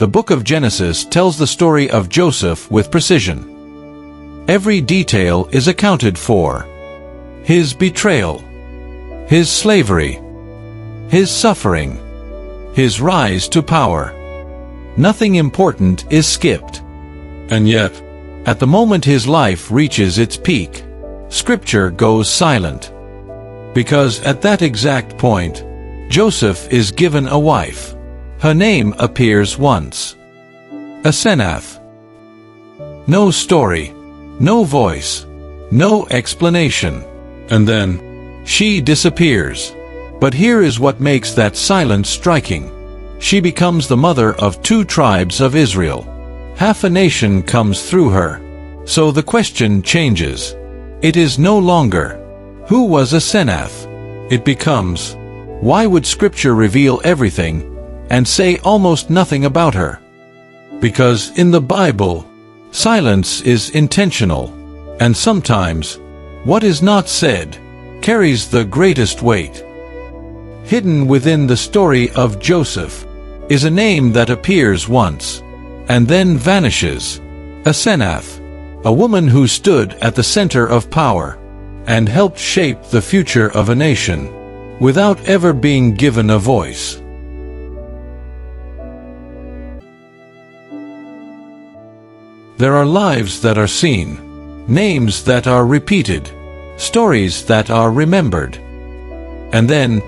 the book of Genesis tells the story of Joseph with precision. Every detail is accounted for. His betrayal, his slavery, his suffering, his rise to power. Nothing important is skipped. And yet, at the moment his life reaches its peak, Scripture goes silent. Because at that exact point, Joseph is given a wife. Her name appears once. Asenath. No story, no voice, no explanation. And then, she disappears. But here is what makes that silence striking. She becomes the mother of 2 tribes of Israel. Half a nation comes through her. So the question changes. It is no longer, who was Asenath? It becomes, why would Scripture reveal everything and say almost nothing about her? Because in the Bible, silence is intentional, and sometimes, what is not said carries the greatest weight. Hidden within the story of Joseph is a name that appears once and then vanishes. Asenath, a woman who stood at the center of power and helped shape the future of a nation without ever being given a voice. There are lives that are seen, names that are repeated, stories that are remembered. And then,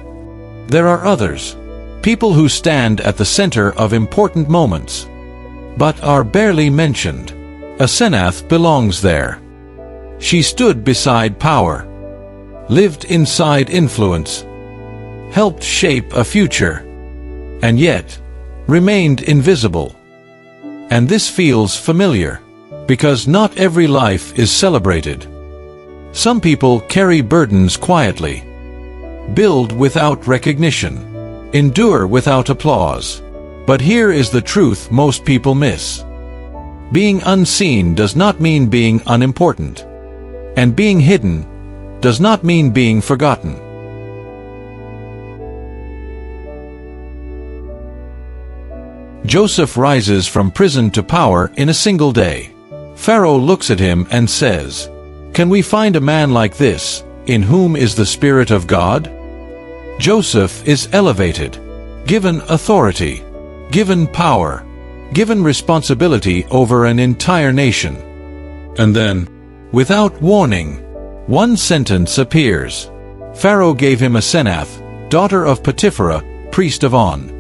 there are others, people who stand at the center of important moments, but are barely mentioned. Asenath belongs there. She stood beside power, lived inside influence, helped shape a future, and yet remained invisible. And this feels familiar, because not every life is celebrated. Some people carry burdens quietly, build without recognition, endure without applause. But here is the truth most people miss. Being unseen does not mean being unimportant. And being hidden does not mean being forgotten. Joseph rises from prison to power in a single day. Pharaoh looks at him and says, "Can we find a man like this, in whom is the Spirit of God?" Joseph is elevated, given authority, given power, given responsibility over an entire nation. And then, without warning, one sentence appears. Pharaoh gave him Asenath, daughter of Potipharah, priest of On.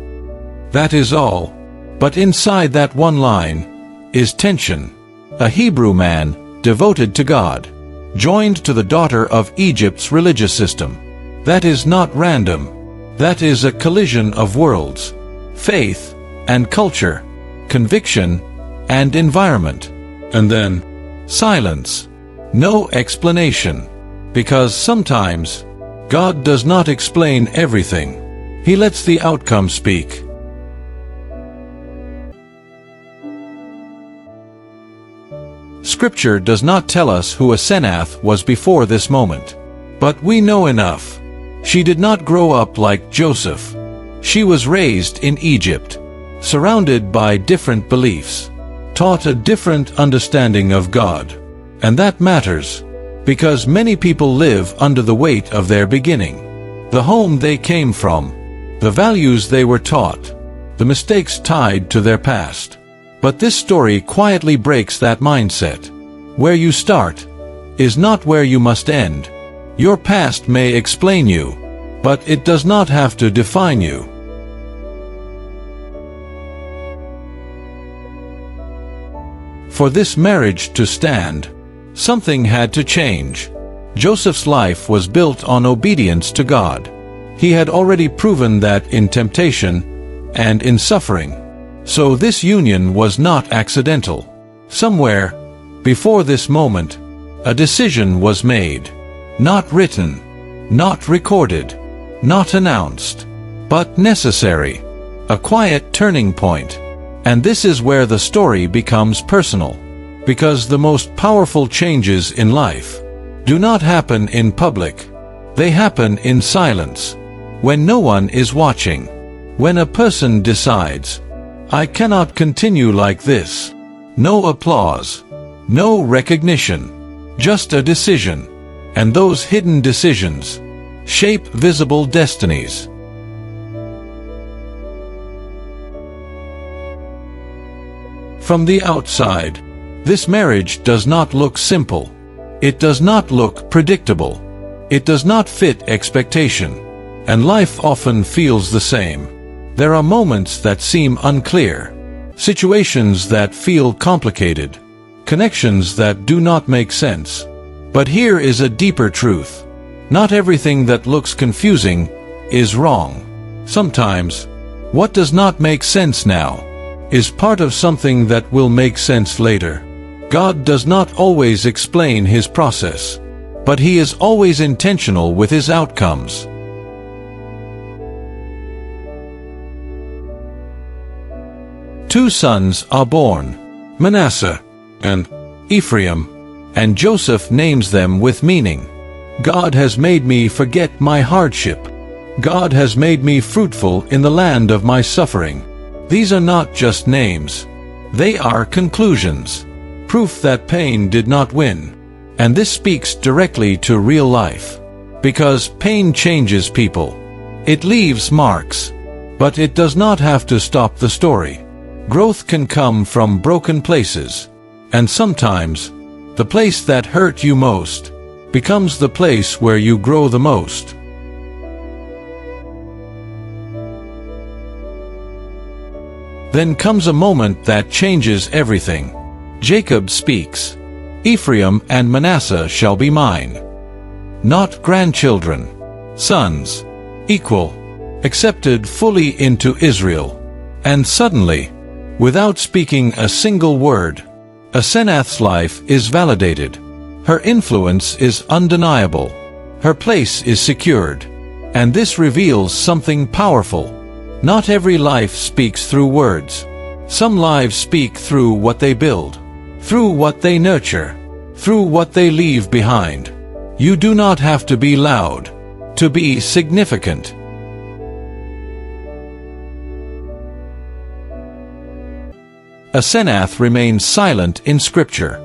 That is all. But inside that one line is tension. A Hebrew man, devoted to God, joined to the daughter of Egypt's religious system. That is not random. That is a collision of worlds, faith and culture, conviction and environment. And then, silence. No explanation. Because sometimes, God does not explain everything. He lets the outcome speak. Scripture does not tell us who Asenath was before this moment. But we know enough. She did not grow up like Joseph. She was raised in Egypt, surrounded by different beliefs, taught a different understanding of God. And that matters, because many people live under the weight of their beginning, the home they came from, the values they were taught, the mistakes tied to their past. But this story quietly breaks that mindset. Where you start is not where you must end. Your past may explain you, but it does not have to define you. For this marriage to stand, something had to change. Joseph's life was built on obedience to God. He had already proven that in temptation and in suffering. So this union was not accidental. Somewhere, before this moment, a decision was made. Not written, not recorded, not announced, but necessary. A quiet turning point. And this is where the story becomes personal. Because the most powerful changes in life do not happen in public. They happen in silence. When no one is watching. When a person decides, I cannot continue like this. No applause. No recognition. Just a decision. And those hidden decisions shape visible destinies. From the outside, this marriage does not look simple. It does not look predictable. It does not fit expectation. And life often feels the same. There are moments that seem unclear, situations that feel complicated, connections that do not make sense. But here is a deeper truth. Not everything that looks confusing is wrong. Sometimes, what does not make sense now is part of something that will make sense later. God does not always explain His process, but He is always intentional with His outcomes. Two sons are born, Manasseh and Ephraim, and Joseph names them with meaning. God has made me forget my hardship. God has made me fruitful in the land of my suffering. These are not just names. They are conclusions, proof that pain did not win. And this speaks directly to real life. Because pain changes people. It leaves marks. But it does not have to stop the story. Growth can come from broken places. And sometimes, the place that hurt you most becomes the place where you grow the most. Then comes a moment that changes everything. Jacob speaks, "Ephraim and Manasseh shall be mine." Not grandchildren, sons, equal, accepted fully into Israel. And suddenly, without speaking a single word, Asenath's life is validated. Her influence is undeniable. Her place is secured. And this reveals something powerful. Not every life speaks through words. Some lives speak through what they build, through what they nurture, through what they leave behind. You do not have to be loud to be significant. Asenath remains silent in Scripture,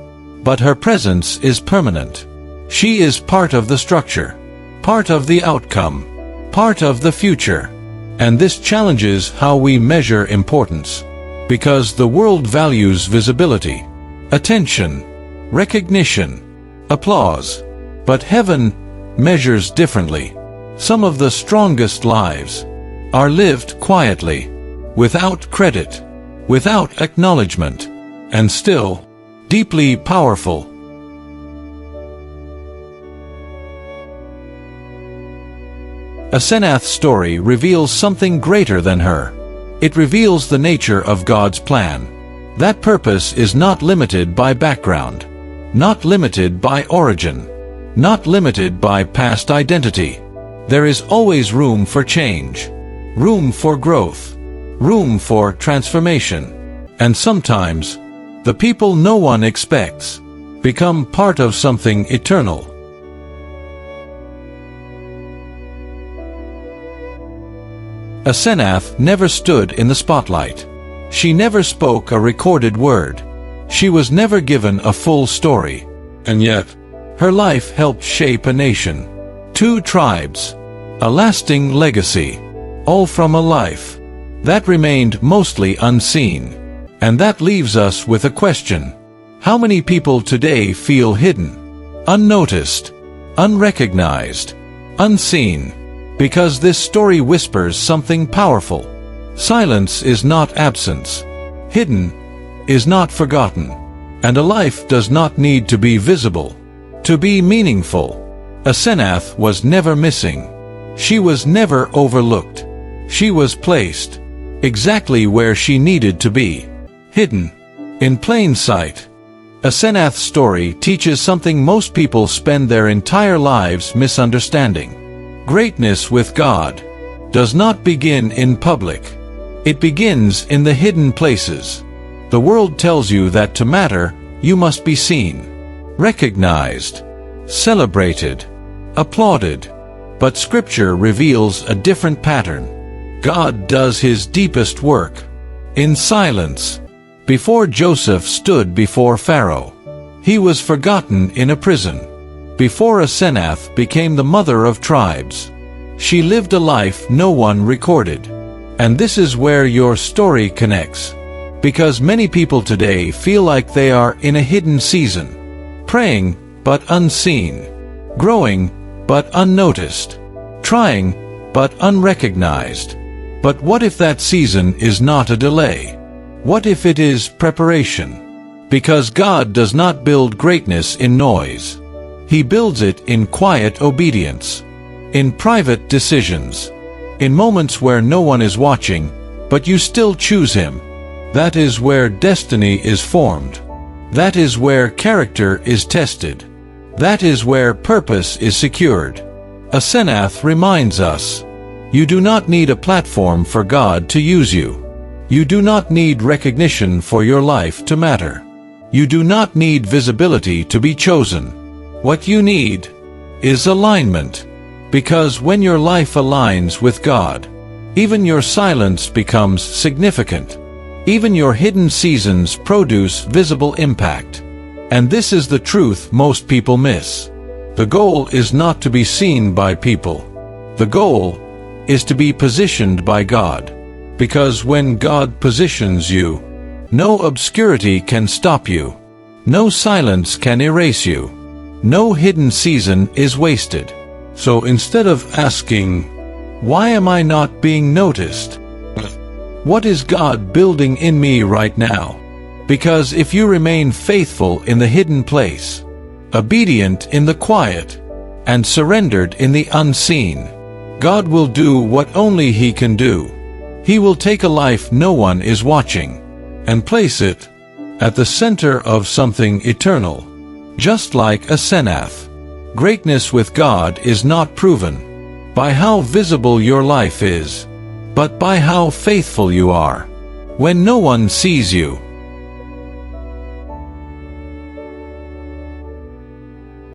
but her presence is permanent. She is part of the structure, part of the outcome, part of the future. And this challenges how we measure importance. Because the world values visibility, attention, recognition, applause. But heaven measures differently. Some of the strongest lives are lived quietly, without credit, without acknowledgement, and still deeply powerful. Asenath's story reveals something greater than her. It reveals the nature of God's plan. That purpose is not limited by background, not limited by origin, not limited by past identity. There is always room for change, room for growth, room for transformation. And sometimes, the people no one expects become part of something eternal. Asenath never stood in the spotlight. She never spoke a recorded word. She was never given a full story. And yet, her life helped shape a nation, 2 tribes, a lasting legacy, all from a life that remained mostly unseen. And that leaves us with a question. How many people today feel hidden, unnoticed, unrecognized, unseen? Because this story whispers something powerful. Silence is not absence. Hidden is not forgotten. And a life does not need to be visible to be meaningful. Asenath was never missing. She was never overlooked. She was placed exactly where she needed to be. Hidden in plain sight. Asenath's story teaches something most people spend their entire lives misunderstanding. Greatness with God does not begin in public. It begins in the hidden places. The world tells you that to matter, you must be seen, recognized, celebrated, applauded. But Scripture reveals a different pattern. God does His deepest work in silence. Before Joseph stood before Pharaoh, he was forgotten in a prison. Before Asenath became the mother of tribes, she lived a life no one recorded. And this is where your story connects. Because many people today feel like they are in a hidden season, praying but unseen, growing but unnoticed, trying but unrecognized. But what if that season is not a delay? What if it is preparation? Because God does not build greatness in noise. He builds it in quiet obedience, in private decisions, in moments where no one is watching, but you still choose Him. That is where destiny is formed. That is where character is tested. That is where purpose is secured. Asenath reminds us, you do not need a platform for God to use you. You do not need recognition for your life to matter. You do not need visibility to be chosen. What you need is alignment. Because when your life aligns with God, even your silence becomes significant. Even your hidden seasons produce visible impact. And this is the truth most people miss. The goal is not to be seen by people. The goal is to be positioned by God. Because when God positions you, no obscurity can stop you. No silence can erase you. No hidden season is wasted. So instead of asking, why am I not being noticed? What is God building in me right now? Because if you remain faithful in the hidden place, obedient in the quiet, and surrendered in the unseen, God will do what only He can do. He will take a life no one is watching, and place it at the center of something eternal. Just like Asenath, greatness with God is not proven by how visible your life is, but by how faithful you are. When no one sees you,